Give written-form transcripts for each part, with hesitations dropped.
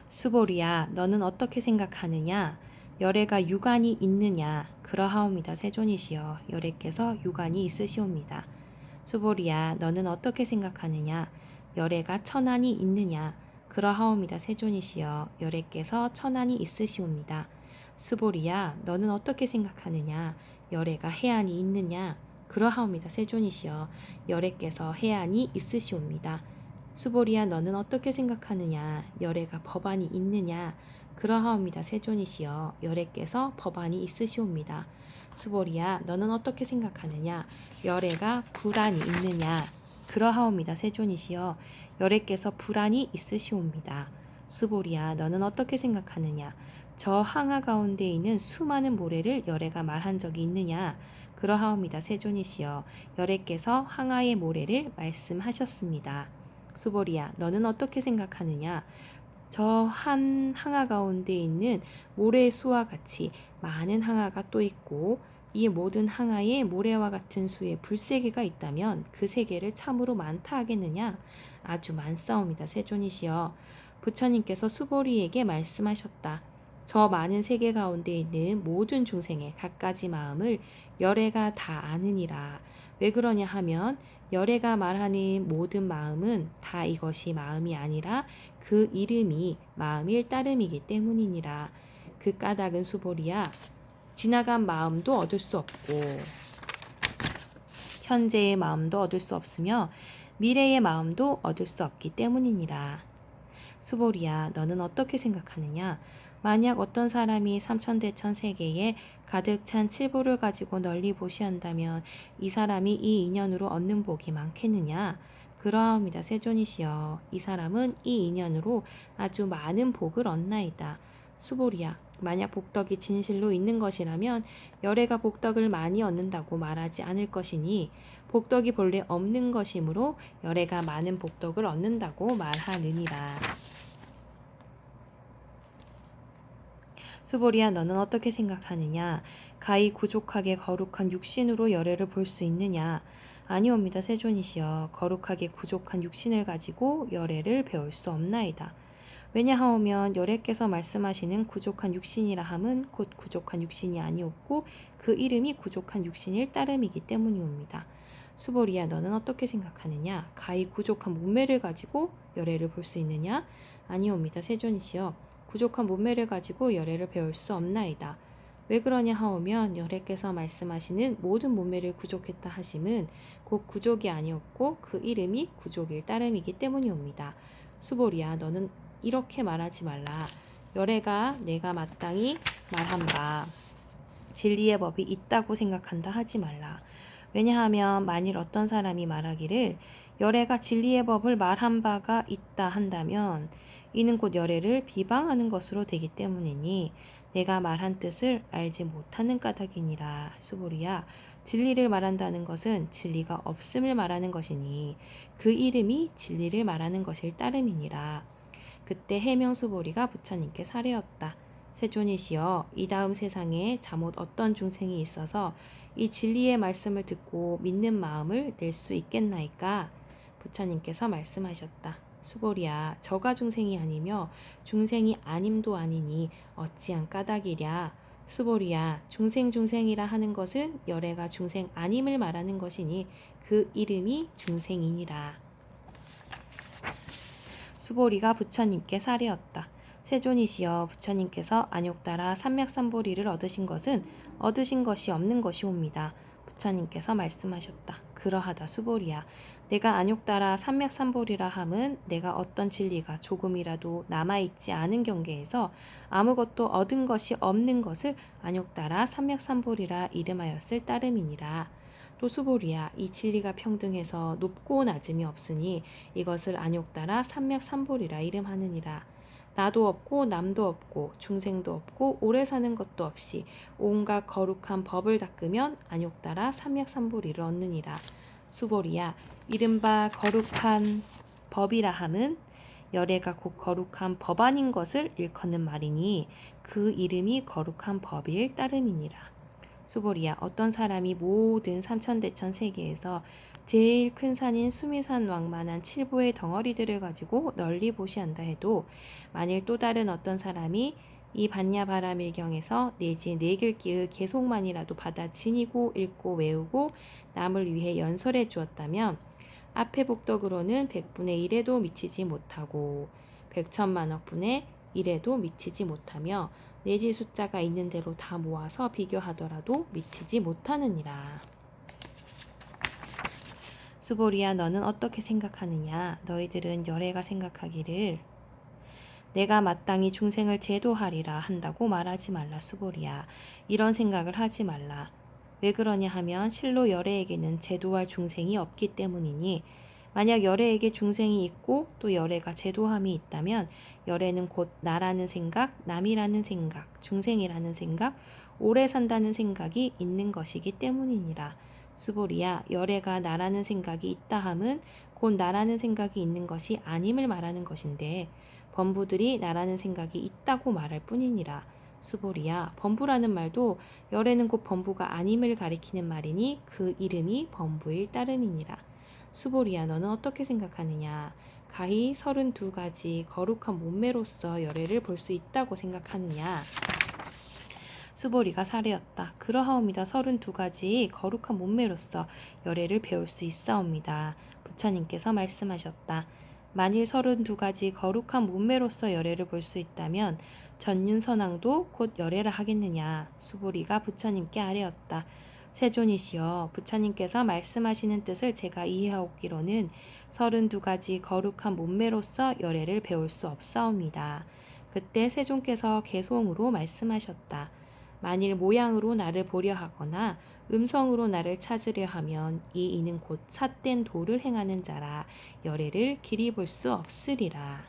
수보리야, 너는 어떻게 생각하느냐? 열애가 유관이 있느냐? 그러하옵니다. 세존이시여, 열애께서 유관이 있으시옵니다. 수보리야, 너는 어떻게 생각하느냐? 열애가 천한이 있느냐? 그러하옵니다. 세존이시여, 열애께서 천한이 있으시옵니다. 수보리야, 너는 어떻게 생각하느냐? 열애가 해안이 있느냐? 그러하옵니다. 세존이시여, 열애께서 해안이 있으시옵니다. 수보리야, 너는 어떻게 생각하느냐? 열애가 법안이 있느냐? 그러하옵니다. 세존이시여, 열애께서 법안이 있으시옵니다. 수보리야, 너는 어떻게 생각하느냐? 열애가 불안이 있느냐? 그러하옵니다. 세존이시여, 열애께서 불안이 있으시옵니다. 수보리야, 너는 어떻게 생각하느냐? 저 항아 가운데 있는 수많은 모래를 열애가 말한 적이 있느냐? 그러하옵니다. 세존이시여, 열애께서 항아의 모래를 말씀하셨습니다. 수보리야, 너는 어떻게 생각하느냐? 저 한 항아 가운데 있는 모래 수와 같이 많은 항아가 또 있고, 이 모든 항아에 모래와 같은 수의 불세계가 있다면 그 세계를 참으로 많다 하겠느냐? 아주 많사옵니다. 세존이시여, 부처님께서 수보리에게 말씀하셨다. 저 많은 세계 가운데 있는 모든 중생의 갖가지 마음을 열애가 다 아느니라. 왜 그러냐 하면 열애가 말하는 모든 마음은 다 이것이 마음이 아니라 그 이름이 마음일 따름이기 때문이니라. 그 까닭은 수보리야, 지나간 마음도 얻을 수 없고 현재의 마음도 얻을 수 없으며 미래의 마음도 얻을 수 없기 때문이니라. 수보리야, 너는 어떻게 생각하느냐? 만약 어떤 사람이 삼천대천 세계에 가득 찬 칠보를 가지고 널리 보시한다면 이 사람이 이 인연으로 얻는 복이 많겠느냐? 그러하옵니다. 세존이시여, 이 사람은 이 인연으로 아주 많은 복을 얻나이다. 수보리야, 만약 복덕이 진실로 있는 것이라면 열애가 복덕을 많이 얻는다고 말하지 않을 것이니 복덕이 본래 없는 것이므로 열애가 많은 복덕을 얻는다고 말하느니라. 수보리야, 너는 어떻게 생각하느냐? 가히 구족하게 거룩한 육신으로 열애를 볼 수 있느냐? 아니옵니다. 세존이시여, 거룩하게 구족한 육신을 가지고 열애를 배울 수 없나이다. 왜냐하오면 열애께서 말씀하시는 구족한 육신이라 함은 곧 구족한 육신이 아니었고 그 이름이 구족한 육신일 따름이기 때문이옵니다. 수보리야, 너는 어떻게 생각하느냐? 가히 구족한 몸매를 가지고 열애를 볼 수 있느냐? 아니옵니다. 세존이시여, 부족한 몸매를 가지고 열애를 배울 수 없나이다. 왜 그러냐 하오면 열애께서 말씀하시는 모든 몸매를 구족했다 하심은 곧 구족이 아니었고 그 이름이 구족일 따름이기 때문이옵니다. 수보리야, 너는 이렇게 말하지 말라. 열애가 내가 마땅히 말한 바 진리의 법이 있다고 생각한다 하지 말라. 왜냐하면 만일 어떤 사람이 말하기를 열애가 진리의 법을 말한 바가 있다 한다면 이는 곧 열애를 비방하는 것으로 되기 때문이니 내가 말한 뜻을 알지 못하는 까닭이니라. 수보리야, 진리를 말한다는 것은 진리가 없음을 말하는 것이니 그 이름이 진리를 말하는 것일 따름이니라. 그때 해명수보리가 부처님께 사례었다. 세존이시여, 이 다음 세상에 잠옷 어떤 중생이 있어서 이 진리의 말씀을 듣고 믿는 마음을 낼 수 있겠나이까? 부처님께서 말씀하셨다. 수보리야, 저가 중생이 아니며 중생이 아님도 아니니 어찌한 까닭이랴. 수보리야, 중생이라 하는 것은 열애가 중생 아님을 말하는 것이니 그 이름이 중생이니라. 수보리가 부처님께 사례었다. 세존이시여, 부처님께서 안욕따라 삼맥삼보리를 얻으신 것은 얻으신 것이 없는 것이옵니다. 부처님께서 말씀하셨다. 그러하다 수보리야, 내가 안욕따라 삼맥삼보리라 함은 내가 어떤 진리가 조금이라도 남아있지 않은 경계에서 아무것도 얻은 것이 없는 것을 안욕따라 삼맥삼보리라 이름하였을 따름이니라. 또 수보리야, 이 진리가 평등해서 높고 낮음이 없으니 이것을 안욕따라 삼맥삼보리라 이름하느니라. 나도 없고 남도 없고 중생도 없고 오래 사는 것도 없이 온갖 거룩한 법을 닦으면 안욕따라 삼맥삼보리를 얻느니라. 수보리야, 이른바 거룩한 법이라 함은 열애가 곧 거룩한 법 아닌 것을 일컫는 말이니 그 이름이 거룩한 법일 따름이니라. 수보리야, 어떤 사람이 모든 삼천대천 세계에서 제일 큰 산인 수미산 왕만한 칠보의 덩어리들을 가지고 널리 보시한다 해도 만일 또 다른 어떤 사람이 이 반야바라밀경에서 내지 네 글귀의 개송만이라도 받아 지니고 읽고 외우고 남을 위해 연설해 주었다면 앞의 복덕으로는 100분의 1에도 미치지 못하고 100천만억 분의 1에도 미치지 못하며 내지 숫자가 있는 대로 다 모아서 비교하더라도 미치지 못하느니라. 수보리야, 너는 어떻게 생각하느냐? 너희들은 열애가 생각하기를 내가 마땅히 중생을 제도하리라 한다고 말하지 말라. 수보리야, 이런 생각을 하지 말라. 왜 그러냐 하면 실로 열애에게는 제도할 중생이 없기 때문이니 만약 열애에게 중생이 있고 또 열애가 제도함이 있다면 열애는 곧 나라는 생각, 남이라는 생각, 중생이라는 생각, 오래 산다는 생각이 있는 것이기 때문이니라. 수보리야, 열애가 나라는 생각이 있다 함은 곧 나라는 생각이 있는 것이 아님을 말하는 것인데 범부들이 나라는 생각이 있다고 말할 뿐이니라. 수보리야, 범부라는 말도 열애는 곧 범부가 아님을 가리키는 말이니 그 이름이 범부일 따름이니라. 수보리야, 너는 어떻게 생각하느냐? 가히 32가지 거룩한 몸매로서 열애를 볼 수 있다고 생각하느냐? 수보리가 사례였다. 그러하옵니다. 32가지 거룩한 몸매로서 열애를 배울 수 있사옵니다. 부처님께서 말씀하셨다. 만일 32가지 거룩한 몸매로서 열애를 볼 수 있다면 전윤선왕도 곧 열애를 하겠느냐? 수보리가 부처님께 아뢰었다. 세존이시여, 부처님께서 말씀하시는 뜻을 제가 이해하옵기로는 32가지 거룩한 몸매로서 열애를 배울 수 없사옵니다. 그때 세존께서 개송으로 말씀하셨다. 만일 모양으로 나를 보려 하거나 음성으로 나를 찾으려 하면 이 이는 곧 삿된 도를 행하는 자라 열애를 길이 볼 수 없으리라.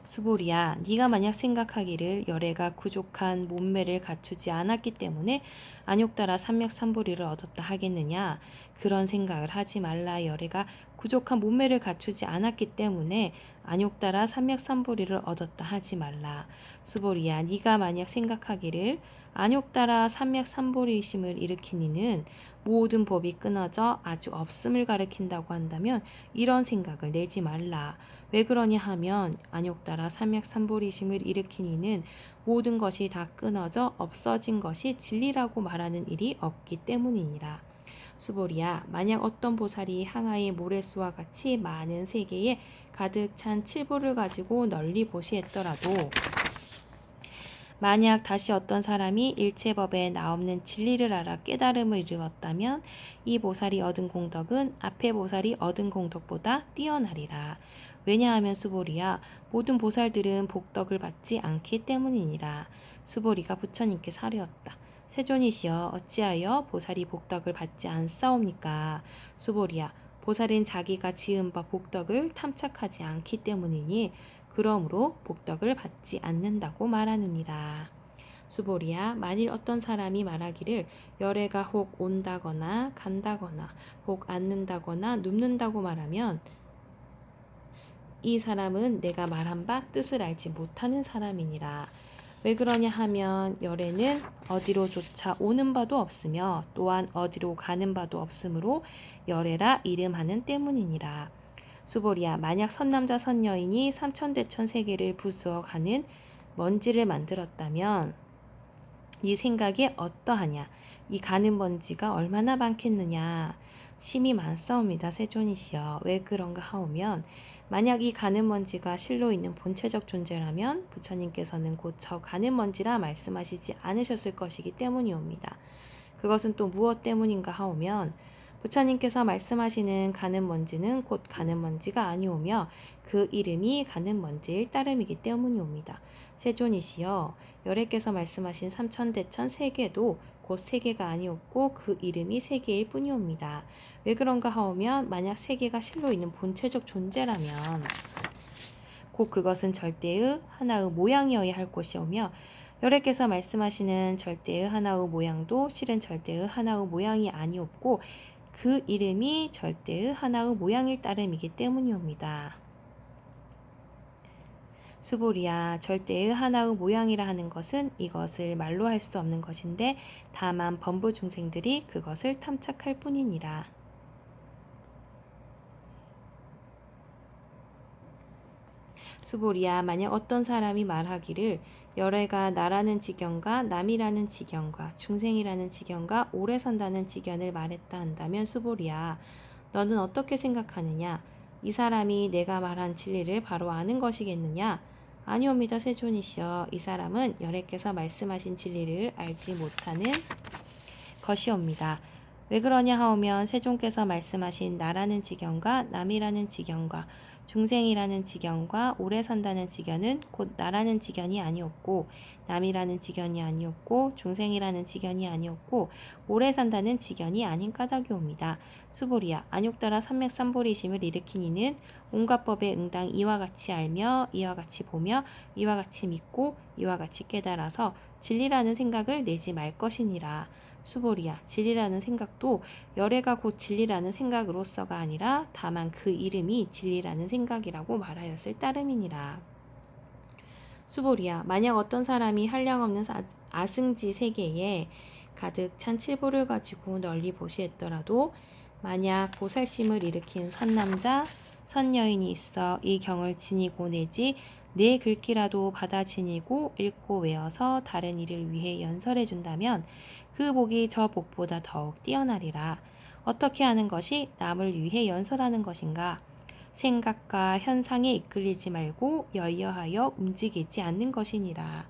수보리야, 네가 만약 생각하기를 열애가 부족한 몸매를 갖추지 않았기 때문에 안욕따라 삼맥삼보리를 얻었다 하겠느냐? 그런 생각을 하지 말라. 열애가 부족한 몸매를 갖추지 않았기 때문에 안욕따라 삼맥삼보리를 얻었다 하지 말라. 수보리야, 네가 만약 생각하기를 안욕따라 삼맥삼보리심을 일으키니는 모든 법이 끊어져 아주 없음을 가리킨다고 한다면 이런 생각을 내지 말라. 왜 그러냐 하면 안욕따라 삼맥삼보리심을 일으키니는 모든 것이 다 끊어져 없어진 것이 진리라고 말하는 일이 없기 때문이니라. 수보리야, 만약 어떤 보살이 항아의 모래수와 같이 많은 세계에 가득 찬 칠보를 가지고 널리 보시했더라도 만약 다시 어떤 사람이 일체법에 나없는 진리를 알아 깨달음을 이루었다면 이 보살이 얻은 공덕은 앞에 보살이 얻은 공덕보다 뛰어나리라. 왜냐하면 수보리야, 모든 보살들은 복덕을 받지 않기 때문이니라. 수보리가 부처님께 사려었다. 세존이시여, 어찌하여 보살이 복덕을 받지 않사옵니까? 수보리야, 보살은 자기가 지은 바 복덕을 탐착하지 않기 때문이니 그러므로 복덕을 받지 않는다고 말하느니라. 수보리야, 만일 어떤 사람이 말하기를 열애가 혹 온다거나 간다거나 혹 앉는다거나 눕는다고 말하면 이 사람은 내가 말한 바 뜻을 알지 못하는 사람이니라. 왜 그러냐 하면 열애는 어디로조차 오는 바도 없으며 또한 어디로 가는 바도 없으므로 열애라 이름하는 때문이니라. 수보리야, 만약 선남자 선여인이 삼천대천 세계를 부수어 가는 먼지를 만들었다면 이 생각이 어떠하냐? 이 가는 먼지가 얼마나 많겠느냐? 심이 많사옵니다. 세존이시여. 왜 그런가 하오면 만약 이 가는 먼지가 실로 있는 본체적 존재라면 부처님께서는 곧 저 가는 먼지라 말씀하시지 않으셨을 것이기 때문이옵니다. 그것은 또 무엇 때문인가 하오면 부처님께서 말씀하시는 가는 먼지는 곧 가는 먼지가 아니오며 그 이름이 가는 먼지일 따름이기 때문이옵니다. 세존이시여, 열애께서 말씀하신 삼천대천 세계도 곧 세계가 아니었고 그 이름이 세계일 뿐이옵니다. 왜 그런가 하오면 만약 세계가 실로 있는 본체적 존재라면 곧 그것은 절대의 하나의 모양이어야 할 것이오며 열애께서 말씀하시는 절대의 하나의 모양도 실은 절대의 하나의 모양이 아니었고 그 이름이 절대의 하나의 모양일 따름이기 때문이옵니다. 수보리야, 절대의 하나의 모양이라 하는 것은 이것을 말로 할 수 없는 것인데 다만 범부 중생들이 그것을 탐착할 뿐이니라. 수보리야, 만약 어떤 사람이 말하기를 열애가 나라는 지경과 남이라는 지경과 중생이라는 지경과 오래 산다는 지경을 말했다 한다면 수보리야, 너는 어떻게 생각하느냐? 이 사람이 내가 말한 진리를 바로 아는 것이겠느냐? 아니옵니다, 세존이시여. 이 사람은 열애께서 말씀하신 진리를 알지 못하는 것이옵니다. 왜 그러냐 하오면 세존께서 말씀하신 나라는 지경과 남이라는 지경과 중생이라는 지경과 오래 산다는 지경은 곧 나라는 지경이 아니었고 남이라는 지경이 아니었고 중생이라는 지경이 아니었고 오래 산다는 지경이 아닌 까닭이옵니다. 수보리야, 안욕따라 삼맥삼보리심을 일으킨 이는 온갖 법에 응당 이와 같이 알며 이와 같이 보며 이와 같이 믿고 이와 같이 깨달아서 진리라는 생각을 내지 말 것이니라. 수보리야, 진리라는 생각도 열애가 곧 진리라는 생각으로서가 아니라 다만 그 이름이 진리라는 생각이라고 말하였을 따름이니라. 수보리야, 만약 어떤 사람이 한량없는 아승지 세계에 가득 찬 칠보를 가지고 널리 보시했더라도 만약 보살심을 일으킨 선남자, 선여인이 있어 이 경을 지니고 내지 내 글귀라도 받아 지니고 읽고 외워서 다른 이를 위해 연설해 준다면 그 복이 저 복보다 더욱 뛰어나리라. 어떻게 하는 것이 남을 위해 연설하는 것인가? 생각과 현상에 이끌리지 말고 여여하여 움직이지 않는 것이니라.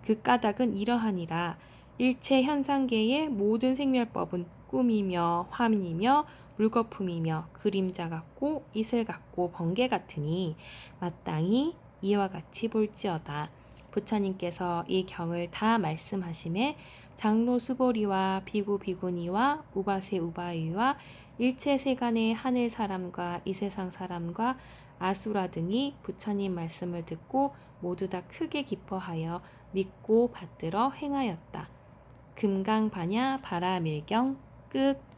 그 까닭은 이러하니라. 일체 현상계의 모든 생멸법은 꿈이며 화이며 물거품이며 그림자 같고 이슬 같고 번개 같으니 마땅히 이와 같이 볼지어다. 부처님께서 이 경을 다 말씀하심에 장로 수보리와 비구 비구니와 우바세 우바이와 일체 세간의 하늘 사람과 이 세상 사람과 아수라 등이 부처님 말씀을 듣고 모두 다 크게 기뻐하여 믿고 받들어 행하였다. 금강반야 바라밀경 끝.